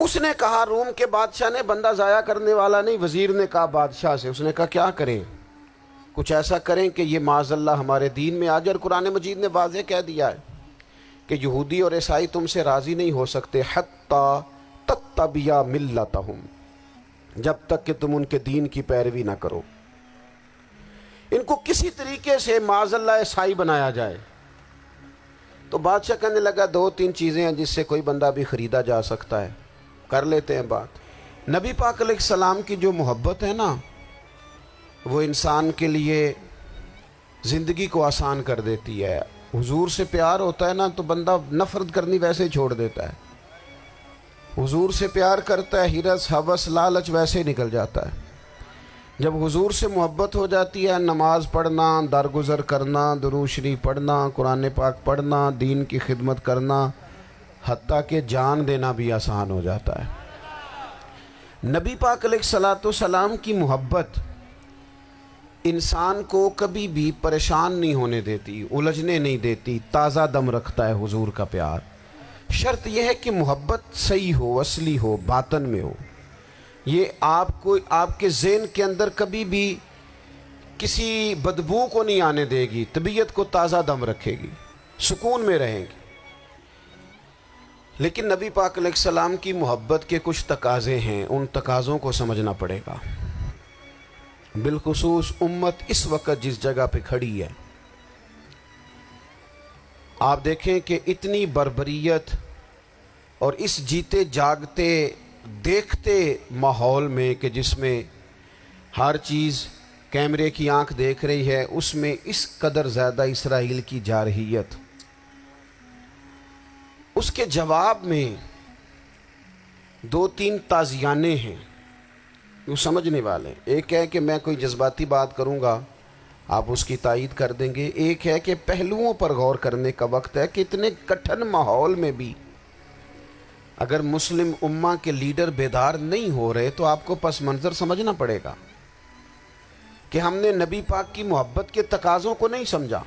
اس نے کہا، روم کے بادشاہ نے، بندہ ضائع کرنے والا نہیں، وزیر نے کہا بادشاہ سے، اس نے کہا کیا کریں؟ کچھ ایسا کریں کہ یہ معاذ اللہ ہمارے دین میں آ جائے۔ اور قرآن مجید نے واضح کہہ دیا ہے کہ یہودی اور عیسائی تم سے راضی نہیں ہو سکتے حتی تتبع ملتہم، جب تک کہ تم ان کے دین کی پیروی نہ کرو، ان کو کسی طریقے سے معاذ اللہ عیسائی بنایا جائے۔ تو بادشاہ کہنے لگا دو تین چیزیں ہیں جس سے کوئی بندہ بھی خریدا جا سکتا ہے، کر لیتے ہیں بات۔ نبی پاک علیہ السلام کی جو محبت ہے نا، وہ انسان کے لیے زندگی کو آسان کر دیتی ہے۔ حضور سے پیار ہوتا ہے نا تو بندہ نفرت کرنی ویسے ہی چھوڑ دیتا ہے۔ حضور سے پیار کرتا ہے، ہرس ہوس لالچ ویسے ہی نکل جاتا ہے۔ جب حضور سے محبت ہو جاتی ہے، نماز پڑھنا، درگزر کرنا، درود شریف پڑھنا، قرآن پاک پڑھنا، دین کی خدمت کرنا، حتیٰ کہ جان دینا بھی آسان ہو جاتا ہے۔ نبی پاک علیہ السلام کی محبت انسان کو کبھی بھی پریشان نہیں ہونے دیتی، الجھنے نہیں دیتی، تازہ دم رکھتا ہے حضور کا پیار۔ شرط یہ ہے کہ محبت صحیح ہو، اصلی ہو، باطن میں ہو۔ یہ آپ کے ذہن کے اندر کبھی بھی کسی بدبو کو نہیں آنے دے گی، طبیعت کو تازہ دم رکھے گی، سکون میں رہیں گی۔ لیکن نبی پاک علیہ السلام کی محبت کے کچھ تقاضے ہیں، ان تقاضوں کو سمجھنا پڑے گا۔ بالخصوص امت اس وقت جس جگہ پہ کھڑی ہے، آپ دیکھیں کہ اتنی بربریت اور اس جیتے جاگتے دیکھتے ماحول میں کہ جس میں ہر چیز کیمرے کی آنکھ دیکھ رہی ہے، اس میں اس قدر زیادہ اسرائیل کی جارحیت، اس کے جواب میں دو تین تازیانے ہیں وہ سمجھنے والے۔ ایک ہے کہ میں کوئی جذباتی بات کروں گا، آپ اس کی تائید کر دیں گے۔ ایک ہے کہ پہلوؤں پر غور کرنے کا وقت ہے کہ اتنے کٹھن ماحول میں بھی اگر مسلم امہ کے لیڈر بیدار نہیں ہو رہے تو آپ کو پس منظر سمجھنا پڑے گا کہ ہم نے نبی پاک کی محبت کے تقاضوں کو نہیں سمجھا۔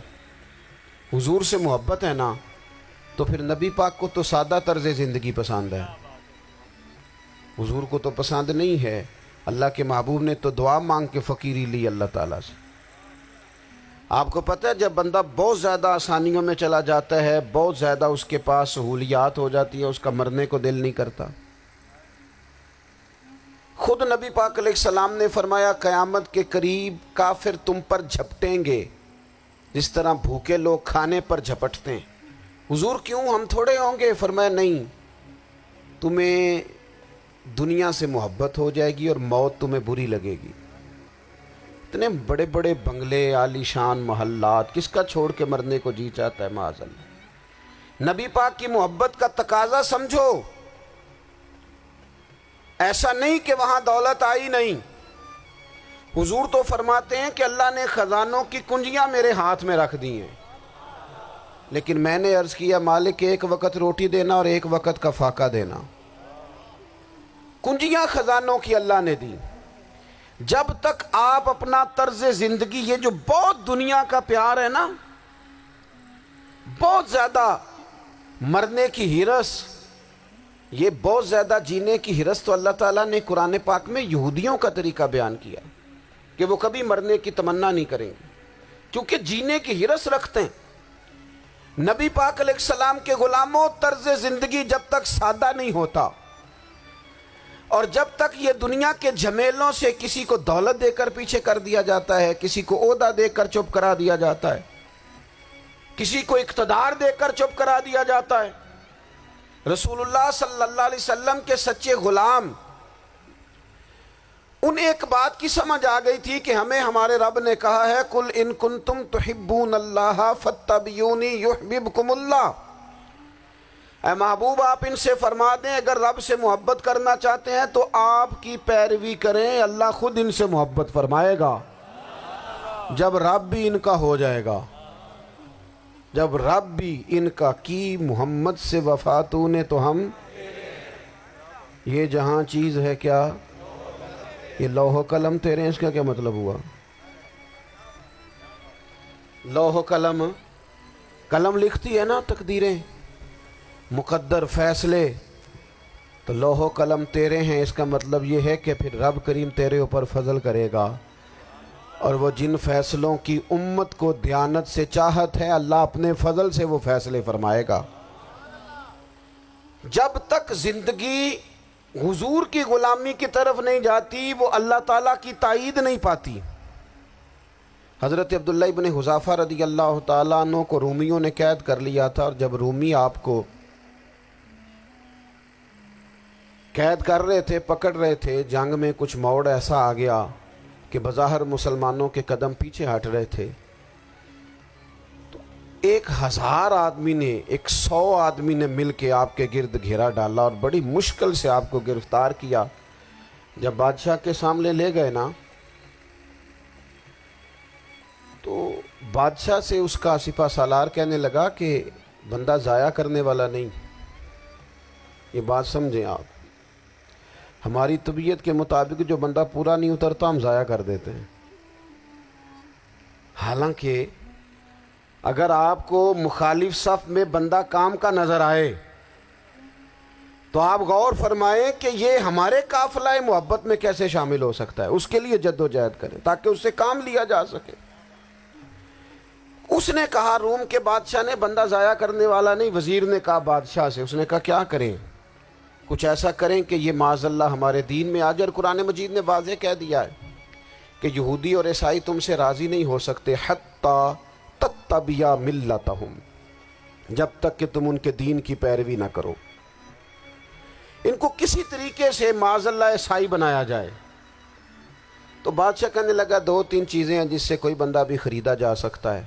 حضور سے محبت ہے نا تو پھر نبی پاک کو تو سادہ طرز زندگی پسند ہے، حضور کو تو پسند نہیں ہے۔ اللہ کے محبوب نے تو دعا مانگ کے فقیری لی اللہ تعالیٰ سے۔ آپ کو پتہ ہے جب بندہ بہت زیادہ آسانیوں میں چلا جاتا ہے، بہت زیادہ اس کے پاس سہولیات ہو جاتی ہے، اس کا مرنے کو دل نہیں کرتا۔ خود نبی پاک علیہ السلام نے فرمایا قیامت کے قریب کافر تم پر جھپٹیں گے جس طرح بھوکے لوگ کھانے پر جھپٹتے ہیں۔ حضور کیوں، ہم تھوڑے ہوں گے؟ فرمایا نہیں، تمہیں دنیا سے محبت ہو جائے گی اور موت تمہیں بری لگے گی۔ اتنے بڑے بڑے بنگلے، عالی شان محلات، کس کا چھوڑ کے مرنے کو جی چاہتا ہے معاذ اللہ۔ نبی پاک کی محبت کا تقاضا سمجھو، ایسا نہیں کہ وہاں دولت آئی نہیں۔ حضور تو فرماتے ہیں کہ اللہ نے خزانوں کی کنجیاں میرے ہاتھ میں رکھ دی ہیں، لیکن میں نے عرض کیا مالک ایک وقت روٹی دینا اور ایک وقت کا فاقہ دینا۔ کنجیاں خزانوں کی اللہ نے دی۔ جب تک آپ اپنا طرز زندگی، یہ جو بہت دنیا کا پیار ہے نا، بہت زیادہ مرنے کی ہرس، یہ بہت زیادہ جینے کی ہرس تو اللہ تعالیٰ نے قرآن پاک میں یہودیوں کا طریقہ بیان کیا کہ وہ کبھی مرنے کی تمنا نہیں کریں گے کیونکہ جینے کی ہرس رکھتے ہیں۔ نبی پاک علیہ السلام کے غلاموں، طرز زندگی جب تک سادہ نہیں ہوتا اور جب تک یہ دنیا کے جھمیلوں سے کسی کو دولت دے کر پیچھے کر دیا جاتا ہے، کسی کو عہدہ دے کر چپ کرا دیا جاتا ہے، کسی کو اقتدار دے کر چپ کرا دیا جاتا ہے، رسول اللہ صلی اللہ علیہ وسلم کے سچے غلام ان ایک بات کی سمجھ آ گئی تھی کہ ہمیں ہمارے رب نے کہا ہے قُلْ إِن كُنْتُمْ تُحِبُّونَ اللَّهَ فَاتَّبِعُونِي يُحْبِبْكُمُ اللَّهُ۔ اے محبوب آپ ان سے فرما دیں اگر رب سے محبت کرنا چاہتے ہیں تو آپ کی پیروی کریں، اللہ خود ان سے محبت فرمائے گا۔ جب رب بھی ان کا ہو جائے گا، جب رب بھی ان کا کی محمد سے وفاتوں نے تو ہم، یہ جہاں چیز ہے کیا، یہ لوح و قلم تیرے ہیں، اس کا کیا مطلب ہوا؟ لوح و قلم، قلم لکھتی ہے نا تقدیریں، مقدر فیصلے، تو لوح و قلم تیرے ہیں، اس کا مطلب یہ ہے کہ پھر رب کریم تیرے اوپر فضل کرے گا، اور وہ جن فیصلوں کی امت کو دیانت سے چاہت ہے اللہ اپنے فضل سے وہ فیصلے فرمائے گا۔ جب تک زندگی حضور کی غلامی کی طرف نہیں جاتی وہ اللہ تعالیٰ کی تائید نہیں پاتی۔ حضرت عبداللہ ابن حذافہ رضی اللہ تعالیٰ عنہ کو رومیوں نے قید کر لیا تھا، اور جب رومی آپ کو قید کر رہے تھے، پکڑ رہے تھے، جنگ میں کچھ موڑ ایسا آ گیا کہ بظاہر مسلمانوں کے قدم پیچھے ہٹ رہے تھے، تو 1000 آدمی نے 100 آدمی نے مل کے آپ کے گرد گھیرا ڈالا اور بڑی مشکل سے آپ کو گرفتار کیا۔ جب بادشاہ کے سامنے لے گئے نا تو بادشاہ سے اس کا سپہ سالار کہنے لگا کہ بندہ ضائع کرنے والا نہیں، یہ بات سمجھیں آپ، ہماری طبیعت کے مطابق جو بندہ پورا نہیں اترتا ہم ضائع کر دیتے ہیں۔ حالانکہ اگر آپ کو مخالف صف میں بندہ کام کا نظر آئے تو آپ غور فرمائیں کہ یہ ہمارے قافلہ محبت میں کیسے شامل ہو سکتا ہے، اس کے لیے جد و جہد کریں تاکہ اس سے کام لیا جا سکے۔ اس نے کہا، روم کے بادشاہ نے بندہ ضائع کرنے والا نہیں، وزیر نے کہا بادشاہ سے، اس نے کہا کیا کریں، کچھ ایسا کریں کہ یہ معاذ اللہ ہمارے دین میں آ جائے۔ اور قرآن مجید نے واضح کہہ دیا ہے کہ یہودی اور عیسائی تم سے راضی نہیں ہو سکتے حتی تتبع ملتہم، جب تک کہ تم ان کے دین کی پیروی نہ کرو، ان کو کسی طریقے سے معاذ اللہ عیسائی بنایا جائے۔ تو بادشاہ کہنے لگا 2-3 چیزیں ہیں جس سے کوئی بندہ بھی خریدا جا سکتا ہے،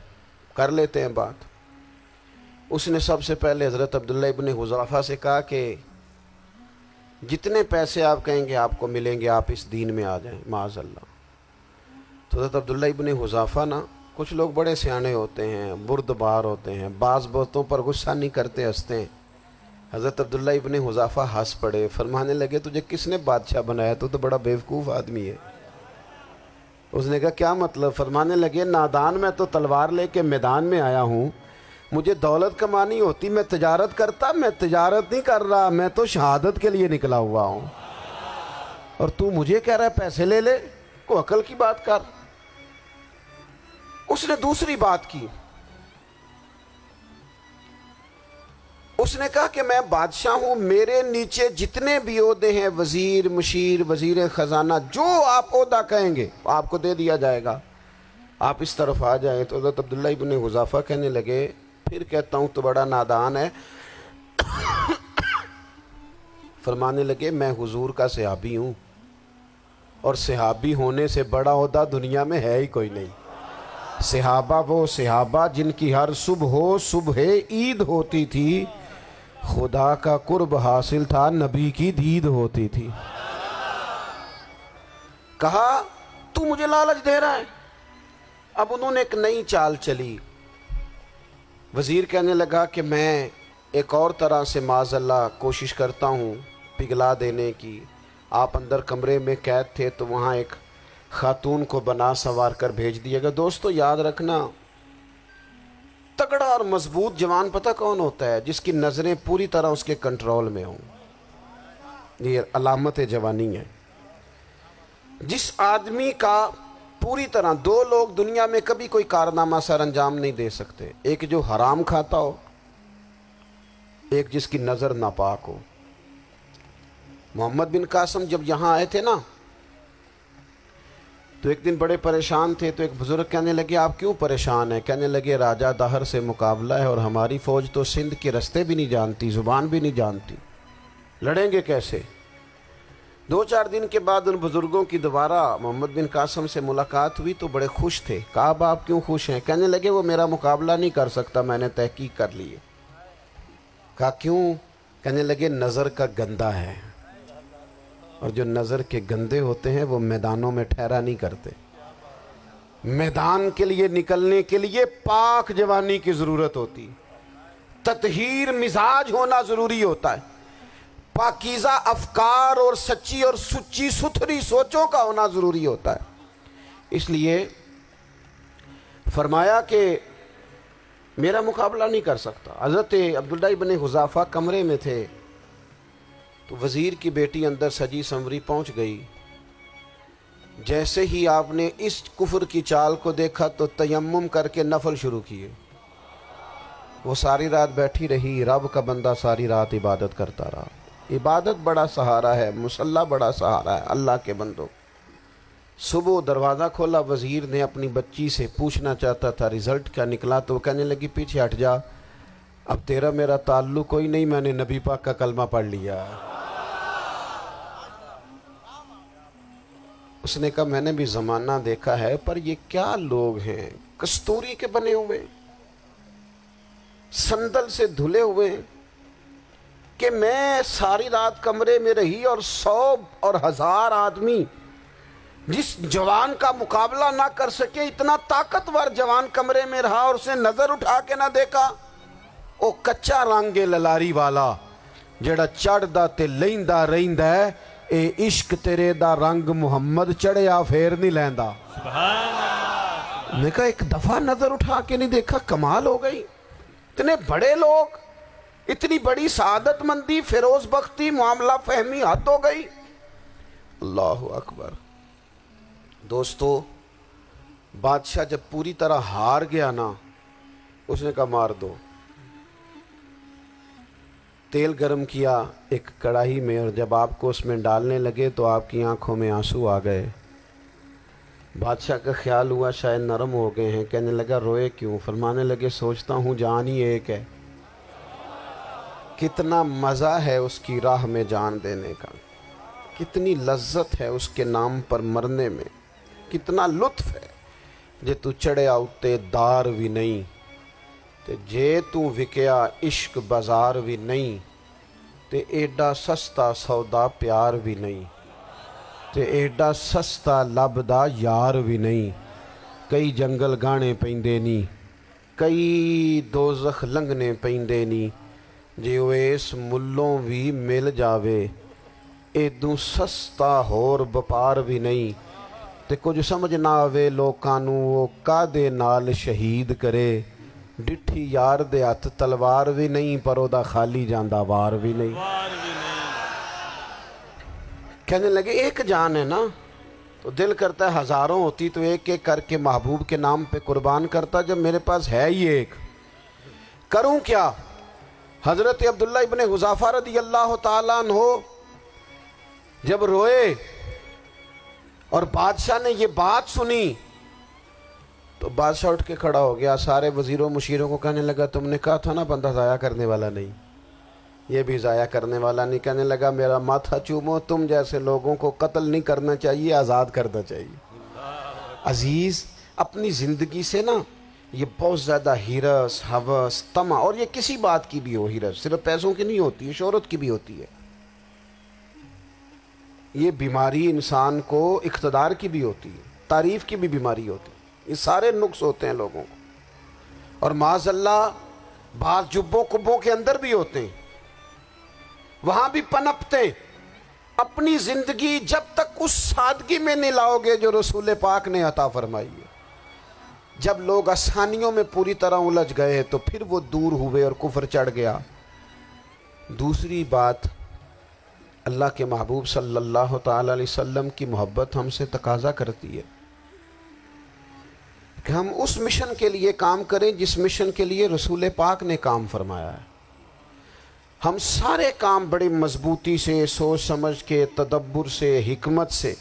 کر لیتے ہیں بات۔ اس نے سب سے پہلے حضرت عبداللہ ابن حذافہ سے کہا کہ جتنے پیسے آپ کہیں گے آپ کو ملیں گے، آپ اس دین میں آ جائیں معاذ اللہ۔ تو حضرت عبداللہ ابن حذافہ نا، کچھ لوگ بڑے سیانے ہوتے ہیں، بردبار ہوتے ہیں، بعض باتوں پر غصہ نہیں کرتے، ہنستے ہیں۔ حضرت عبداللہ ابن حذافہ ہنس پڑے، فرمانے لگے تجھے کس نے بادشاہ بنایا، تو بڑا بیوقوف آدمی ہے۔ اس نے کہا کیا مطلب؟ فرمانے لگے نادان، میں تو تلوار لے کے میدان میں آیا ہوں، مجھے دولت کمانی ہوتی میں تجارت کرتا، میں تجارت نہیں کر رہا، میں تو شہادت کے لیے نکلا ہوا ہوں، اور تو مجھے کہہ رہا ہے پیسے لے لے، کو عقل کی بات کر۔ اس نے دوسری بات کی، اس نے کہا کہ میں بادشاہ ہوں، میرے نیچے جتنے بھی عہدے ہیں، وزیر، مشیر، وزیر خزانہ، جو آپ عہدہ کہیں گے آپ کو دے دیا جائے گا، آپ اس طرف آ جائیں۔ تو حضرت عبداللہ ابن حذافہ کہنے لگے پھر کہتا ہوں تو بڑا نادان ہے۔ فرمانے لگے میں حضور کا صحابی ہوں، اور صحابی ہونے سے بڑا عہدہ دنیا میں ہے ہی کوئی نہیں۔ صحابہ وہ صحابہ جن کی ہر صبح عید ہوتی تھی، خدا کا قرب حاصل تھا، نبی کی دید ہوتی تھی۔ کہا تو مجھے لالچ دے رہا ہے۔ اب انہوں نے ایک نئی چال چلی۔ وزیر کہنے لگا کہ میں ایک اور طرح سے معاذ اللہ کوشش کرتا ہوں پگھلا دینے کی۔ آپ اندر کمرے میں قید تھے تو وہاں ایک خاتون کو بنا سنوار کر بھیج دیا گیا۔ دوستو یاد رکھنا، تگڑا اور مضبوط جوان پتہ کون ہوتا ہے؟ جس کی نظریں پوری طرح اس کے کنٹرول میں ہوں، یہ علامت جوانی ہے۔ جس آدمی کا پوری طرح، 2 لوگ دنیا میں کبھی کوئی کارنامہ سر انجام نہیں دے سکتے، ایک جو حرام کھاتا ہو، ایک جس کی نظر ناپاک ہو۔ محمد بن قاسم جب یہاں آئے تھے نا تو ایک دن بڑے پریشان تھے، تو ایک بزرگ کہنے لگے آپ کیوں پریشان ہیں؟ کہنے لگے راجہ دہر سے مقابلہ ہے، اور ہماری فوج تو سندھ کے رستے بھی نہیں جانتی، زبان بھی نہیں جانتی، لڑیں گے کیسے؟ 2-4 دن کے بعد ان بزرگوں کی دوبارہ محمد بن قاسم سے ملاقات ہوئی تو بڑے خوش تھے۔ کہا اب آپ کیوں خوش ہیں؟ کہنے لگے وہ میرا مقابلہ نہیں کر سکتا، میں نے تحقیق کر لی ہے۔ کہا کیوں؟ کہنے لگے نظر کا گندہ ہے، اور جو نظر کے گندے ہوتے ہیں وہ میدانوں میں ٹھہرا نہیں کرتے۔ میدان کے لیے نکلنے کے لیے پاک جوانی کی ضرورت ہوتی، تطہیر مزاج ہونا ضروری ہوتا ہے، پاکیزہ افکار اور سچی اور سچی ستھری سوچوں کا ہونا ضروری ہوتا ہے۔ اس لیے فرمایا کہ میرا مقابلہ نہیں کر سکتا۔ حضرت عبداللہ ابن حذافہ کمرے میں تھے، تو وزیر کی بیٹی اندر سجی سنوری پہنچ گئی. جیسے ہی آپ نے اس کفر کی چال کو دیکھا تو تیمم کر کے نفل شروع کیے. وہ ساری رات بیٹھی رہی. رب کا بندہ ساری رات عبادت کرتا رہا. عبادت بڑا سہارا ہے, مصلی بڑا سہارا ہے اللہ کے بندوں. صبح دروازہ کھولا, وزیر نے اپنی بچی سے پوچھنا چاہتا تھا رزلٹ کیا نکلا, تو وہ کہنے لگی پیچھے ہٹ جا, اب تیرا میرا تعلق کوئی نہیں, میں نے نبی پاک کا کلمہ پڑھ لیا. اس نے کہا میں نے بھی زمانہ دیکھا ہے, پر یہ کیا لوگ ہیں, کستوری کے بنے ہوئے, سندل سے دھلے ہوئے, کہ میں ساری رات کمرے میں رہی اور 100 اور 1000 آدمی جس جوان کا مقابلہ نہ کر سکے, اتنا طاقتور جوان کمرے میں رہا اور اسے نظر اٹھا کے نہ دیکھا. او کچا رنگ للاری والا جڑا چڑھدا تے لیندا رہندا ہے, اے عشق تیرے دا رنگ محمد چڑھیا پھر نہیں لیندا. سبحان اللہ. میں کہا ایک دفعہ نظر اٹھا کے نہیں دیکھا, کمال ہو گئی. اتنے بڑے لوگ, اتنی بڑی سعادت مندی, فیروز بختی, معاملہ فہمی حد ہو گئی. اللہ اکبر. دوستو, بادشاہ جب پوری طرح ہار گیا نا, اس نے کہا مار دو. تیل گرم کیا ایک کڑاہی میں, اور جب آپ کو اس میں ڈالنے لگے تو آپ کی آنکھوں میں آنسو آ گئے. بادشاہ کا خیال ہوا شاید نرم ہو گئے ہیں. کہنے لگا روئے کیوں؟ فرمانے لگے سوچتا ہوں جان ہی ایک ہے, کتنا مزہ ہے اس کی راہ میں جان دینے کا, کتنی لذت ہے اس کے نام پر مرنے میں, کتنا لطف ہے. جے تو چڑھیا اتے دار بھی نہیں, تے جے تو وکیا عشق بازار بھی نہیں, تے ایڈا سستا سودا پیار بھی نہیں, تے ایڈا سستا لبدا یار بھی نہیں. کئی جنگل گانے پیندے نی, کئی دوزخ لنگنے پیندے نی, جے وہ اس ملوں بھی مل جاوے, ایدوں سستا ہور بپار بھی نہیں. تے کچھ سمجھ نہ آوے لوکانوں وہ کادے نال شہید کرے, ڈٹھی یار دے ہاتھ تلوار بھی نہیں, پر او دا خالی جاندہ وار بھی نہیں. کہنے لگے ایک جان ہے نا, تو دل کرتا ہے ہزاروں ہوتی تو ایک ایک کر کے محبوب کے نام پہ قربان کرتا, جب میرے پاس ہے ہی ایک, کروں کیا؟ حضرت عبداللہ ابن حذافہ رضی اللہ تعالیٰ عنہ جب روئے اور بادشاہ نے یہ بات سنی, تو بادشاہ اٹھ کے کھڑا ہو گیا. سارے وزیروں مشیروں کو کہنے لگا تم نے کہا تھا نا بندہ ضائع کرنے والا نہیں, یہ بھی ضائع کرنے والا نہیں. کہنے لگا میرا ماتھا چومو, تم جیسے لوگوں کو قتل نہیں کرنا چاہیے, آزاد کرنا چاہیے. عزیز, اپنی زندگی سے نا یہ بہت زیادہ ہرس, ہوس, طمع, اور یہ کسی بات کی بھی ہو, ہرس صرف پیسوں کی نہیں ہوتی ہے, شہرت کی بھی ہوتی ہے. یہ بیماری انسان کو اقتدار کی بھی ہوتی ہے, تعریف کی بھی بیماری ہوتی ہے. یہ سارے نقص ہوتے ہیں لوگوں کو, اور معاذ اللہ بعض جبوں کبوں کے اندر بھی ہوتے ہیں, وہاں بھی پنپتے. اپنی زندگی جب تک اس سادگی میں نہیں لاؤ گے جو رسول پاک نے عطا فرمائی ہے, جب لوگ آسانیوں میں پوری طرح الجھ گئے تو پھر وہ دور ہوئے اور کفر چڑھ گیا. دوسری بات, اللہ کے محبوب صلی اللہ تعالی علیہ وسلم کی محبت ہم سے تقاضا کرتی ہے کہ ہم اس مشن کے لیے کام کریں جس مشن کے لیے رسول پاک نے کام فرمایا ہے. ہم سارے کام بڑی مضبوطی سے, سوچ سمجھ کے, تدبر سے, حکمت سے,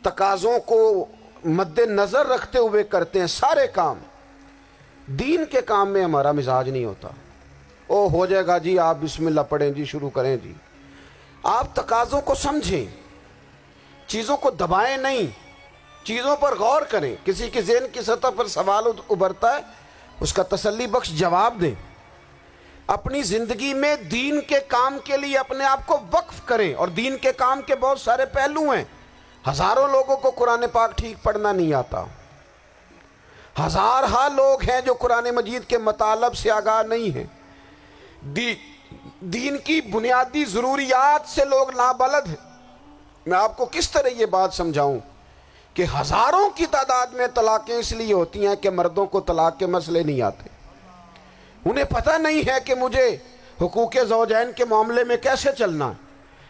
تقاضوں کو مد نظر رکھتے ہوئے کرتے ہیں سارے کام. دین کے کام میں ہمارا مزاج نہیں ہوتا, او ہو جائے گا جی, آپ بسم اللہ پڑھیں جی, شروع کریں جی. آپ تقاضوں کو سمجھیں, چیزوں کو دبائیں نہیں, چیزوں پر غور کریں. کسی کے ذہن کی سطح پر سوال ابھرتا ہے, اس کا تسلی بخش جواب دیں. اپنی زندگی میں دین کے کام کے لیے اپنے آپ کو وقف کریں, اور دین کے کام کے بہت سارے پہلو ہیں. ہزاروں لوگوں کو قرآن پاک ٹھیک پڑھنا نہیں آتا, ہزارہا لوگ ہیں جو قرآن مجید کے مطالب سے آگاہ نہیں ہیں, دین کی بنیادی ضروریات سے لوگ نابلد ہیں. میں آپ کو کس طرح یہ بات سمجھاؤں کہ ہزاروں کی تعداد میں طلاقیں اس لیے ہوتی ہیں کہ مردوں کو طلاق کے مسئلے نہیں آتے. انہیں پتہ نہیں ہے کہ مجھے حقوق زوجین کے معاملے میں کیسے چلنا ہے.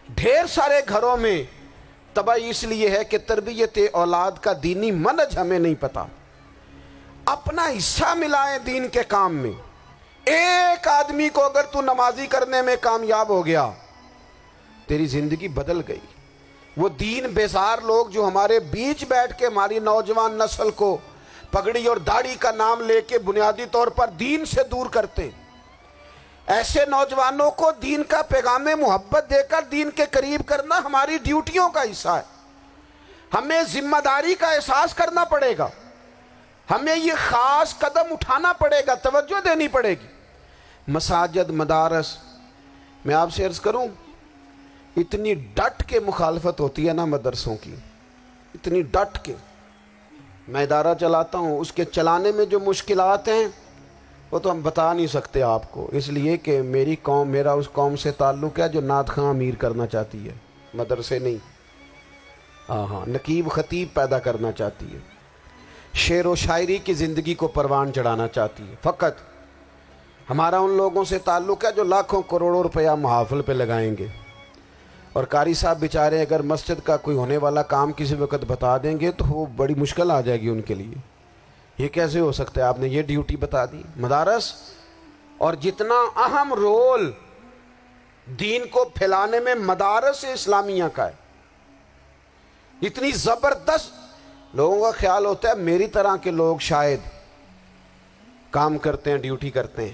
ڈھیر سارے گھروں میں تباہی اس لیے ہے کہ تربیت اولاد کا دینی منہج ہمیں نہیں پتا. اپنا حصہ ملائیں دین کے کام میں. ایک آدمی کو اگر تو نمازی کرنے میں کامیاب ہو گیا تیری زندگی بدل گئی. وہ دین بیزار لوگ جو ہمارے بیچ بیٹھ کے ہماری نوجوان نسل کو پگڑی اور داڑھی کا نام لے کے بنیادی طور پر دین سے دور کرتے ہیں، ایسے نوجوانوں کو دین کا پیغام محبت دے کر دین کے قریب کرنا ہماری ڈیوٹیوں کا حصہ ہے. ہمیں ذمہ داری کا احساس کرنا پڑے گا، ہمیں یہ خاص قدم اٹھانا پڑے گا، توجہ دینی پڑے گی. مساجد، مدارس، میں آپ سے عرض کروں اتنی ڈٹ کے مخالفت ہوتی ہے نا مدرسوں کی، اتنی ڈٹ کے. میں ادارہ چلاتا ہوں، اس کے چلانے میں جو مشکلات ہیں وہ تو ہم بتا نہیں سکتے آپ کو، اس لیے کہ میری قوم، میرا اس قوم سے تعلق ہے جو نعت خواں امیر کرنا چاہتی ہے، مدرسے نہیں. ہاں نقیب خطیب پیدا کرنا چاہتی ہے، شعر و شاعری کی زندگی کو پروان چڑھانا چاہتی ہے. فقط ہمارا ان لوگوں سے تعلق ہے جو لاکھوں کروڑوں روپیہ محافل پہ لگائیں گے، اور قاری صاحب بیچارے اگر مسجد کا کوئی ہونے والا کام کسی وقت بتا دیں گے تو وہ بڑی مشکل آ جائے گی ان کے لیے. یہ کیسے ہو سکتا ہے، آپ نے یہ ڈیوٹی بتا دی. مدارس اور جتنا اہم رول دین کو پھیلانے میں مدارس اسلامیہ کا ہے، اتنی زبردست. لوگوں کا خیال ہوتا ہے میری طرح کے لوگ شاید کام کرتے ہیں، ڈیوٹی کرتے ہیں.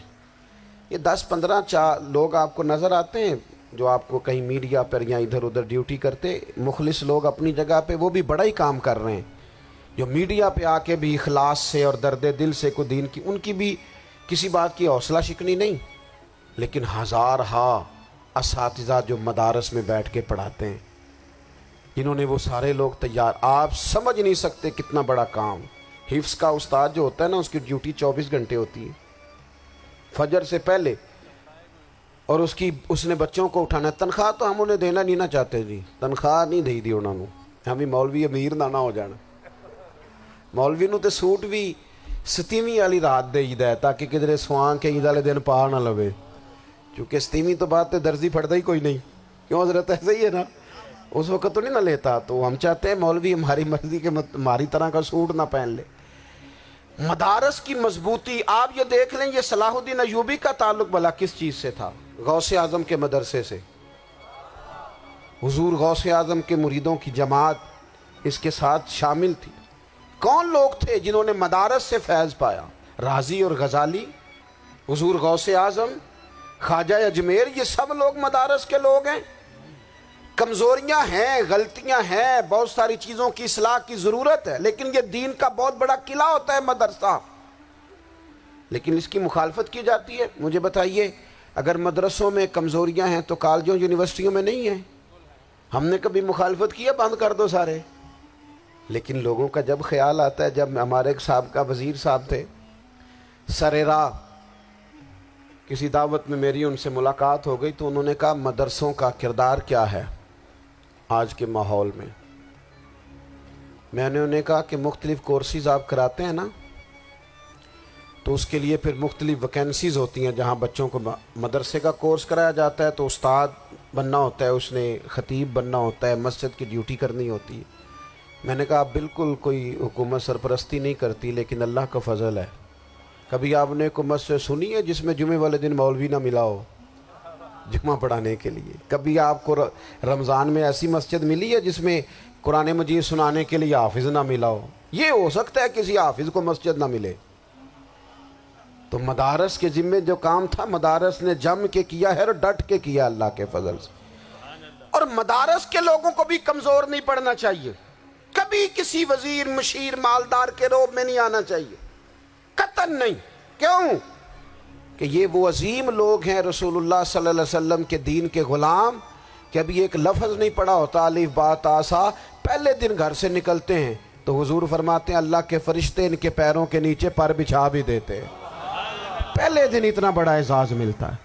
یہ 10-15 لوگ آپ کو نظر آتے ہیں جو آپ کو کہیں میڈیا پر یا ادھر ادھر ڈیوٹی کرتے، مخلص لوگ اپنی جگہ پہ، وہ بھی بڑا ہی کام کر رہے ہیں، جو میڈیا پہ آ کے بھی اخلاص سے اور درد دل سے کو دین کی، ان کی بھی کسی بات کی حوصلہ شکنی نہیں. لیکن ہزارہا اساتذہ جو مدارس میں بیٹھ کے پڑھاتے ہیں، جنہوں نے وہ سارے لوگ تیار، آپ سمجھ نہیں سکتے کتنا بڑا کام. حفظ کا استاد جو ہوتا ہے نا، اس کی ڈیوٹی 24 گھنٹے ہوتی ہے فجر سے پہلے، اور اس نے بچوں کو اٹھانا ہے. تنخواہ تو ہم انہیں دینا نہیں نہ چاہتے جی، تنخواہ نہیں دے دی انہوں نے. ہمیں مولوی امیر نہ ہو جانا، مولوی نو تے سوٹ بھی 27ویں والی رات دے ہے تاکہ کدھر سوان کے عید والے دن پا نہ لوے، کیونکہ 27ویں تو بعد تے درزی پھڑتا ہی کوئی نہیں. کیوں حضرت؟ ایسے ہی ہے نا، اس وقت تو نہیں نہ لیتا. تو ہم چاہتے ہیں مولوی ہماری مرضی کے ہماری طرح کا سوٹ نہ پہن لے. مدارس کی مضبوطی آپ یہ دیکھ لیں، یہ صلاح الدین ایوبی کا تعلق بھلا کس چیز سے تھا؟ غوث اعظم کے مدرسے سے. حضور غوث اعظم کے مریدوں کی جماعت اس کے ساتھ شامل تھی. کون لوگ تھے جنہوں نے مدارس سے فیض پایا؟ رازی اور غزالی، حضور غوث اعظم، خواجہ اجمیر، یہ سب لوگ مدارس کے لوگ ہیں. کمزوریاں ہیں، غلطیاں ہیں، بہت ساری چیزوں کی اصلاح کی ضرورت ہے، لیکن یہ دین کا بہت بڑا قلعہ ہوتا ہے مدرسہ. لیکن اس کی مخالفت کی جاتی ہے. مجھے بتائیے، اگر مدرسوں میں کمزوریاں ہیں تو کالجوں یونیورسٹیوں میں نہیں ہیں؟ ہم نے کبھی مخالفت کی ہے بند کر دو سارے؟ لیکن لوگوں کا جب خیال آتا ہے، جب ہمارے ایک سابقہ وزیر صاحب تھے سر راہ، کسی دعوت میں میری ان سے ملاقات ہو گئی تو انہوں نے کہا مدرسوں کا کردار کیا ہے آج کے ماحول میں. میں نے انہیں کہا کہ مختلف کورسز آپ کراتے ہیں نا، تو اس کے لیے پھر مختلف ویکینسیز ہوتی ہیں. جہاں بچوں کو مدرسے کا کورس کرایا جاتا ہے تو استاد بننا ہوتا ہے، اس نے خطیب بننا ہوتا ہے، مسجد کی ڈیوٹی کرنی ہوتی ہے. میں نے کہا آپ بالکل کوئی حکومت سرپرستی نہیں کرتی، لیکن اللہ کا فضل ہے. کبھی آپ نے حکومت سے سنی ہے جس میں جمعے والے دن مولوی نہ ملا ہو جمعہ پڑھانے کے لیے؟ کبھی آپ کو رمضان میں ایسی مسجد ملی ہے جس میں قرآن مجید سنانے کے لیے حافظ نہ ملا ہو؟ یہ ہو سکتا ہے کسی حافظ کو مسجد نہ ملے. تو مدارس کے ذمے جو کام تھا مدارس نے جم کے کیا ہے اور ڈٹ کے کیا اللہ کے فضل سے. اور مدارس کے لوگوں کو بھی کمزور نہیں پڑنا چاہیے، کبھی کسی وزیر، مشیر، مالدار کے روب میں نہیں آنا چاہیے، قطعاً نہیں. کیوں؟ کہ یہ وہ عظیم لوگ ہیں رسول اللہ صلی اللہ علیہ وسلم کے دین کے غلام، کہ ابھی ایک لفظ نہیں پڑا ہوتا الف با تا سا، پہلے دن گھر سے نکلتے ہیں تو حضور فرماتے ہیں اللہ کے فرشتے ان کے پیروں کے نیچے پر بچھا بھی دیتے ہیں. پہلے دن اتنا بڑا اعزاز ملتا ہے.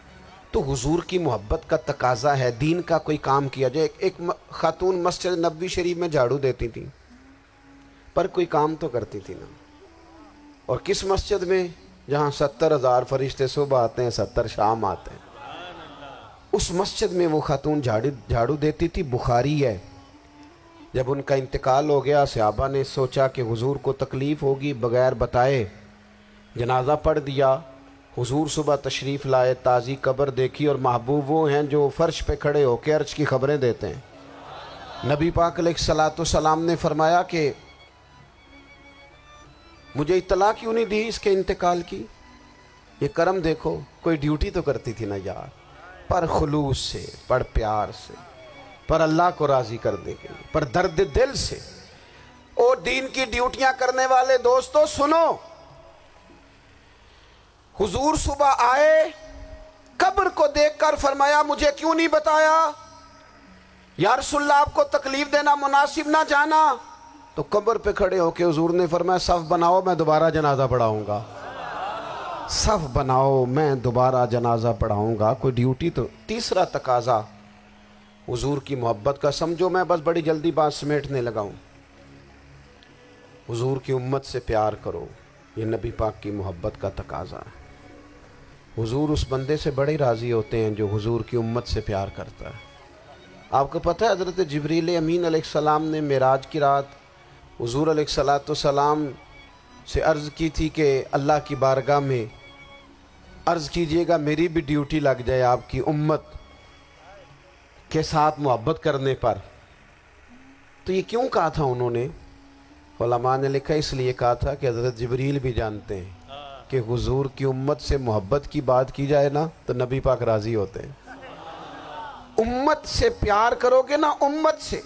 تو حضور کی محبت کا تقاضا ہے دین کا کوئی کام کیا جائے. ایک خاتون مسجد نبوی شریف میں جھاڑو دیتی تھی پر کوئی کام تو کرتی تھی نا. اور کس مسجد میں؟ جہاں 70,000 فرشتے صبح آتے ہیں، 70 شام آتے ہیں. اس مسجد میں وہ خاتون جھاڑو دیتی تھی، بخاری ہے۔ جب ان کا انتقال ہو گیا، صحابہ نے سوچا کہ حضور کو تکلیف ہوگی، بغیر بتائے جنازہ پڑھ دیا۔ حضور صبح تشریف لائے، تازی قبر دیکھی، اور محبوب وہ ہیں جو فرش پہ کھڑے ہو کے عرش کی خبریں دیتے ہیں۔ نبی پاک علیہ الصلوۃ والسلام نے فرمایا کہ مجھے اطلاع کیوں نہیں دی اس کے انتقال کی؟ یہ کرم دیکھو، کوئی ڈیوٹی تو کرتی تھی نا یار، پر خلوص سے، پر پیار سے، پر اللہ کو راضی کرنے کے لیے، پر درد دل سے۔ اور دین کی ڈیوٹیاں کرنے والے دوستو سنو، حضور صبح آئے، قبر کو دیکھ کر فرمایا مجھے کیوں نہیں بتایا؟ یا رسول اللہ آپ کو تکلیف دینا مناسب نہ جانا؟ تو قبر پہ کھڑے ہو کے حضور نے فرمایا صف بناؤ، میں دوبارہ جنازہ پڑھاؤں گا۔ صف بناؤ، میں دوبارہ جنازہ پڑھاؤں گا۔ کوئی ڈیوٹی تو۔ تیسرا تقاضا حضور کی محبت کا، سمجھو میں بس بڑی جلدی بات سمیٹنے لگا ہوں۔ حضور کی امت سے پیار کرو، یہ نبی پاک کی محبت کا تقاضا ہے۔ حضور اس بندے سے بڑے راضی ہوتے ہیں جو حضور کی امت سے پیار کرتا ہے۔ آپ کو پتہ ہے حضرت جبریل امین علیہ السلام نے معراج کی رات حضور علیہ الصلوۃ والسلام سے عرض کی تھی کہ اللہ کی بارگاہ میں عرض کیجئے گا میری بھی ڈیوٹی لگ جائے آپ کی امت کے ساتھ محبت کرنے پر۔ تو یہ کیوں کہا تھا انہوں نے؟ علماء نے لکھا اس لیے کہا تھا کہ حضرت جبریل بھی جانتے ہیں کہ حضور کی امت سے محبت کی بات کی جائے نا تو نبی پاک راضی ہوتے ہیں۔ امت سے پیار کرو گے نا، امت سے۔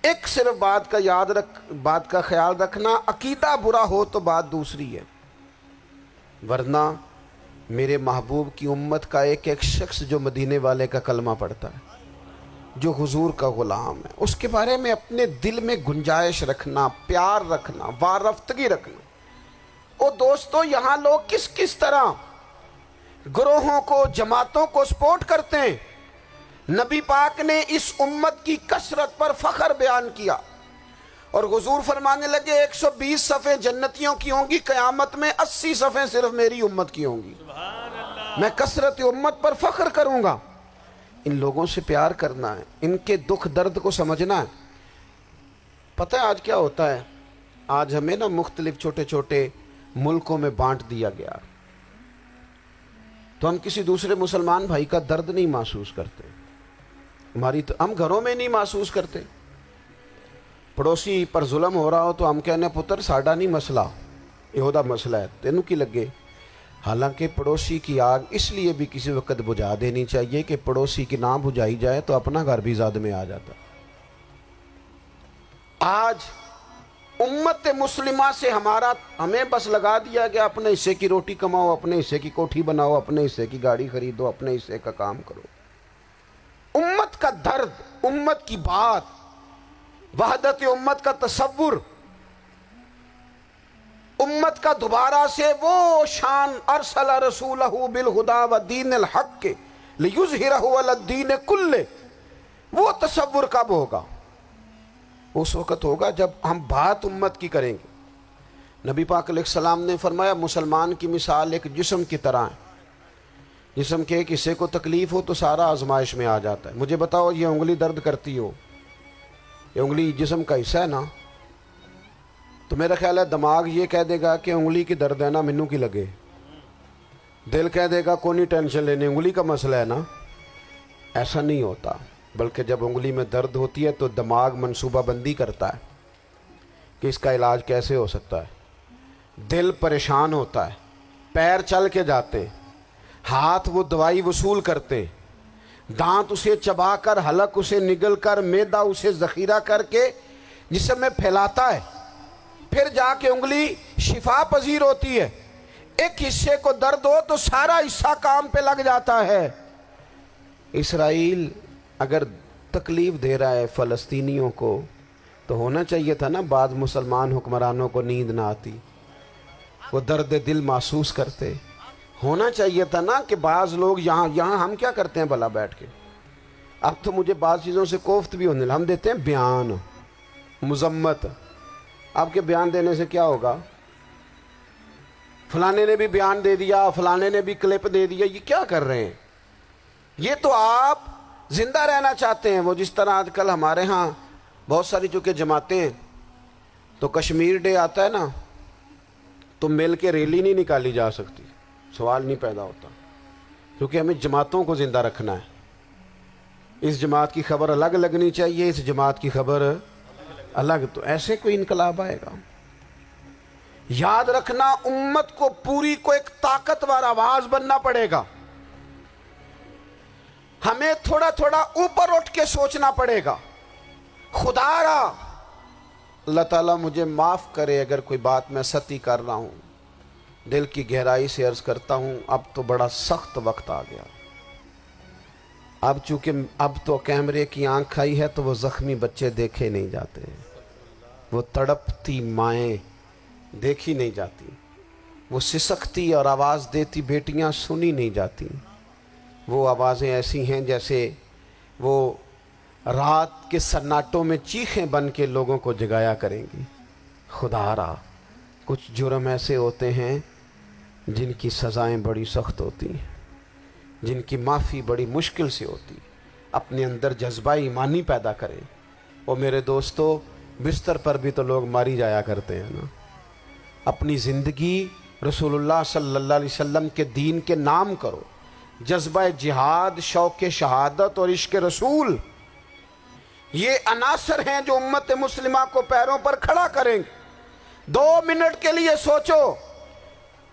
ایک صرف بات کا خیال رکھنا، عقیدہ برا ہو تو بات دوسری ہے، ورنہ میرے محبوب کی امت کا ایک ایک شخص جو مدینے والے کا کلمہ پڑھتا ہے، جو حضور کا غلام ہے، اس کے بارے میں اپنے دل میں گنجائش رکھنا، پیار رکھنا، وارفتگی رکھنا۔ اور دوستو یہاں لوگ کس کس طرح گروہوں کو، جماعتوں کو سپورٹ کرتے ہیں۔ نبی پاک نے اس امت کی کثرت پر فخر بیان کیا، اور حضور فرمانے لگے 120 صفیں جنتیوں کی ہوں گی، قیامت میں 80 صفیں صرف میری امت کی ہوں گی۔ میں کثرت امت پر فخر کروں گا۔ ان لوگوں سے پیار کرنا ہے، ان کے دکھ درد کو سمجھنا ہے۔ پتہ ہے آج کیا ہوتا ہے؟ آج ہمیں نا مختلف چھوٹے چھوٹے ملکوں میں بانٹ دیا گیا، تو ہم کسی دوسرے مسلمان بھائی کا درد نہیں محسوس کرتے، ہم گھروں میں نہیں محسوس کرتے۔ پڑوسی پر ظلم ہو رہا ہو تو ہم کہنے پتر ساڈا نہیں مسئلہ، یہودا مسئلہ ہے، تینوں کی لگے۔ حالانکہ پڑوسی کی آگ اس لیے بھی کسی وقت بجھا دینی چاہیے کہ پڑوسی کی نہ بجھائی جائے تو اپنا گھر بھی زاد میں آ جاتا۔ آج امت مسلمہ سے ہمیں بس لگا دیا گیا اپنے حصے کی روٹی کماؤ، اپنے حصے کی کوٹھی بناؤ، اپنے حصے کی گاڑی خریدو، اپنے حصے کا کام کرو۔ امت کا درد، امت کی بات، وحدت امت کا تصور، امت کا دوبارہ سے وہ شان ارسل رسولہ بالہدی ودین الحق لیظہرہ علی الدین کلہ، وہ تصور کب ہوگا؟ اس وقت ہوگا جب ہم بات امت کی کریں گے۔ نبی پاک علیہ السلام نے فرمایا مسلمان کی مثال ایک جسم کی طرح ہے، جسم کے ایک حصے کو تکلیف ہو تو سارا آزمائش میں آ جاتا ہے۔ مجھے بتاؤ یہ انگلی درد کرتی ہو، یہ انگلی جسم کا حصہ ہے نا، تو میرا خیال ہے دماغ یہ کہہ دے گا کہ انگلی کی درد ہے نا مینوں کی لگے، دل کہہ دے گا کوئی نہیں ٹینشن لینے، انگلی کا مسئلہ ہے نا۔ ایسا نہیں ہوتا، بلکہ جب انگلی میں درد ہوتی ہے تو دماغ منصوبہ بندی کرتا ہے کہ اس کا علاج کیسے ہو سکتا ہے، دل پریشان ہوتا ہے، پیر چل کے جاتے، ہاتھ وہ دوائی وصول کرتے، دانت اسے چبا کر، حلق اسے نگل کر، معدہ اسے ذخیرہ کر کے جسم میں پھیلاتا ہے، پھر جا کے انگلی شفا پذیر ہوتی ہے۔ ایک حصے کو درد ہو تو سارا حصہ کام پہ لگ جاتا ہے۔ اسرائیل اگر تکلیف دے رہا ہے فلسطینیوں کو تو ہونا چاہیے تھا نا بعض مسلمان حکمرانوں کو نیند نہ آتی، وہ درد دل محسوس کرتے۔ ہونا چاہیے تھا نا کہ بعض لوگ یہاں ہم کیا کرتے ہیں بھلا بیٹھ کے؟ اب تو مجھے بعض چیزوں سے کوفت بھی ہونے لگا، ہم دیتے ہیں بیان، مذمت۔ آپ کے بیان دینے سے کیا ہوگا؟ فلانے نے بھی بیان دے دیا، فلانے نے بھی کلپ دے دیا، یہ کیا کر رہے ہیں؟ یہ تو آپ زندہ رہنا چاہتے ہیں. وہ جس طرح آج کل ہمارے ہاں بہت ساری چونکہ جماعتیں ہیں تو کشمیر ڈے آتا ہے نا تو مل کے ریلی نہیں نکالی جا سکتی, سوال نہیں پیدا ہوتا, کیونکہ ہمیں جماعتوں کو زندہ رکھنا ہے. اس جماعت کی خبر الگ لگنی چاہیے, اس جماعت کی خبر الگ, تو ایسے کوئی انقلاب آئے گا. یاد رکھنا امت کو پوری کو ایک طاقتور آواز بننا پڑے گا. ہمیں تھوڑا تھوڑا اوپر اٹھ کے سوچنا پڑے گا. خدا را اللہ تعالیٰ مجھے معاف کرے اگر کوئی بات میں سطحی کر رہا ہوں, دل کی گہرائی سے عرض کرتا ہوں اب تو بڑا سخت وقت آ گیا. اب چونکہ اب تو کیمرے کی آنکھ آئی ہے تو وہ زخمی بچے دیکھے نہیں جاتے, وہ تڑپتی مائیں دیکھی نہیں جاتی, وہ سسکتی اور آواز دیتی بیٹیاں سنی نہیں جاتی. وہ آوازیں ایسی ہیں جیسے وہ رات کے سناٹوں میں چیخیں بن کے لوگوں کو جگایا کریں گی. خدا را کچھ جرم ایسے ہوتے ہیں جن کی سزائیں بڑی سخت ہوتی ہیں, جن کی معافی بڑی مشکل سے ہوتی. اپنے اندر جذبہ ایمانی پیدا کریں. اور میرے دوستو بستر پر بھی تو لوگ ماری جایا کرتے ہیں نا. اپنی زندگی رسول اللہ صلی اللہ علیہ وسلم کے دین کے نام کرو. جذبہ جہاد, شوق شہادت اور عشق رسول, یہ عناصر ہیں جو امت مسلمہ کو پیروں پر کھڑا کریں گے. 2 منٹ کے لیے سوچو,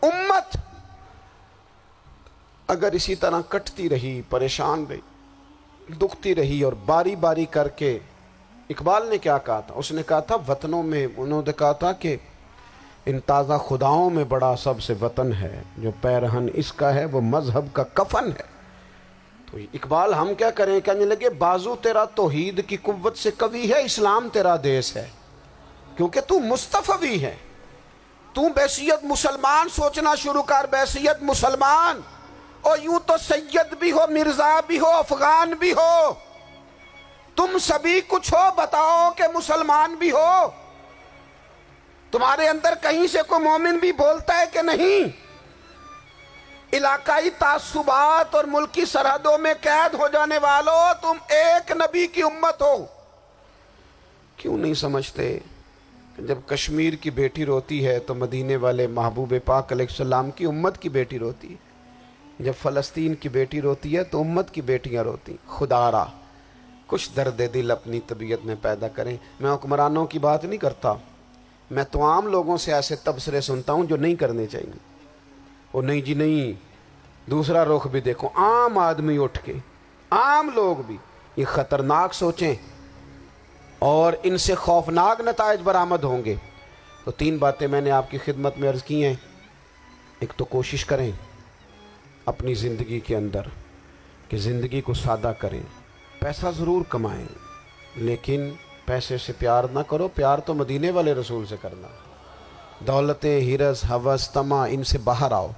امت اگر اسی طرح کٹتی رہی, پریشان رہی, دکھتی رہی اور باری باری کر کے, اقبال نے کیا کہا تھا, اس نے کہا تھا وطنوں میں, انہوں نے کہا تھا کہ ان تازہ خداؤں میں بڑا سب سے وطن ہے, جو پیرہن اس کا ہے وہ مذہب کا کفن ہے. تو اقبال ہم کیا کریں, کہنے لگے بازو تیرا توحید کی قوت سے قوی ہے, اسلام تیرا دیس ہے, کیونکہ تو مصطفی ہے. تو بحیثیت مسلمان سوچنا شروع کر, بحیثیت مسلمان, اور یوں تو سید بھی ہو, مرزا بھی ہو, افغان بھی ہو, تم سبھی کچھ ہو, بتاؤ کہ مسلمان بھی ہو. تمہارے اندر کہیں سے کوئی مومن بھی بولتا ہے کہ نہیں؟ علاقائی تعصبات اور ملکی سرحدوں میں قید ہو جانے والوں, تم ایک نبی کی امت ہو. کیوں نہیں سمجھتے کہ جب کشمیر کی بیٹی روتی ہے تو مدینے والے محبوب پاک علیہ السلام کی امت کی بیٹی روتی ہے, جب فلسطین کی بیٹی روتی ہے تو امت کی بیٹیاں روتی. خدا را کچھ درد دل اپنی طبیعت میں پیدا کریں. میں حکمرانوں کی بات نہیں کرتا, میں تو عام لوگوں سے ایسے تبصرے سنتا ہوں جو نہیں کرنے چاہیے. وہ نہیں جی نہیں, دوسرا رخ بھی دیکھو, عام آدمی اٹھ کے, عام لوگ بھی یہ خطرناک سوچیں اور ان سے خوفناک نتائج برآمد ہوں گے. تو 3 باتیں میں نے آپ کی خدمت میں عرض کی ہیں. ایک تو کوشش کریں اپنی زندگی کے اندر کہ زندگی کو سادہ کریں. پیسہ ضرور کمائیں لیکن پیسے سے پیار نہ کرو, پیار تو مدینے والے رسول سے کرنا. دولتیں, ہرس, ہوس, طمع, ان سے باہر آؤ.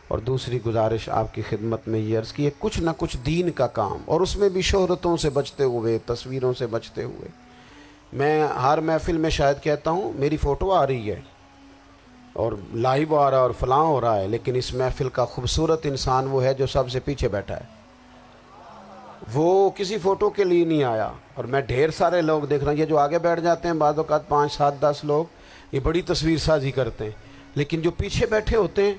اور دوسری گزارش آپ کی خدمت میں یہ عرض کی ہے, کچھ نہ کچھ دین کا کام, اور اس میں بھی شہرتوں سے بچتے ہوئے, تصویروں سے بچتے ہوئے. میں ہر محفل میں شاید کہتا ہوں میری فوٹو آ رہی ہے اور لائیو آ رہا ہے اور فلاں ہو رہا ہے, لیکن اس محفل کا خوبصورت انسان وہ ہے جو سب سے پیچھے بیٹھا ہے. وہ کسی فوٹو کے لیے نہیں آیا. اور میں ڈھیر سارے لوگ دیکھ رہا ہوں, یہ جو آگے بیٹھ جاتے ہیں بعض اوقات 5, 7, 10 لوگ, یہ بڑی تصویر سازی کرتے ہیں, لیکن جو پیچھے بیٹھے ہوتے ہیں,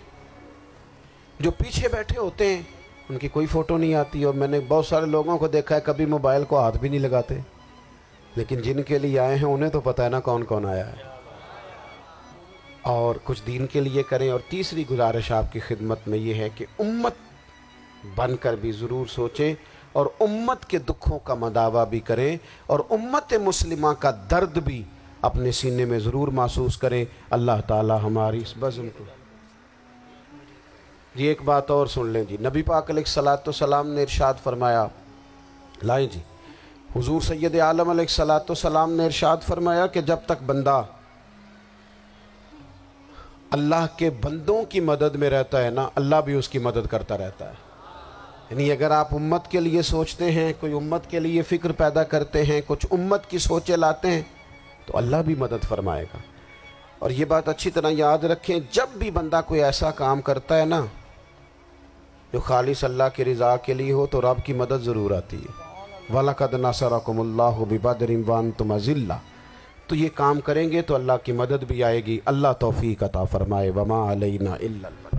جو پیچھے بیٹھے ہوتے ہیں ان کی کوئی فوٹو نہیں آتی. اور میں نے بہت سارے لوگوں کو دیکھا ہے کبھی موبائل کو ہاتھ بھی نہیں لگاتے, لیکن جن کے لیے آئے ہیں انہیں تو پتہ ہے نا کون کون آیا ہے. اور کچھ دین کے لیے کریں. اور تیسری گزارش آپ کی خدمت میں یہ ہے کہ امت بن کر بھی ضرور سوچیں اور امت کے دکھوں کا مداوع بھی کریں, اور امت مسلمہ کا درد بھی اپنے سینے میں ضرور محسوس کریں. اللہ تعالی ہماری اس بزم کو. جی ایک بات اور سن لیں جی, نبی پاک علیہ السلام نے ارشاد فرمایا, لائیں جی, حضور سید عالم علیہ السلام نے ارشاد فرمایا کہ جب تک بندہ اللہ کے بندوں کی مدد میں رہتا ہے نا, اللہ بھی اس کی مدد کرتا رہتا ہے. یعنی اگر آپ امت کے لیے سوچتے ہیں, کوئی امت کے لیے فکر پیدا کرتے ہیں, کچھ امت کی سوچیں لاتے ہیں, تو اللہ بھی مدد فرمائے گا. اور یہ بات اچھی طرح یاد رکھیں, جب بھی بندہ کوئی ایسا کام کرتا ہے نا جو خالص اللہ کی رضا کے لیے ہو تو رب کی مدد ضرور آتی ہے۔ وَلَقَدْ نَصَرَكُمُ اللَّهُ بِبَدْرٍ وَأَنْتُمْ أَذِلَّةٌ، تو یہ کام کریں گے تو اللہ کی مدد بھی آئے گی۔ اللہ توفیق عطا فرمائے۔ وَمَا عَلَيْنَا إِلَّا الْبَلَاغُ۔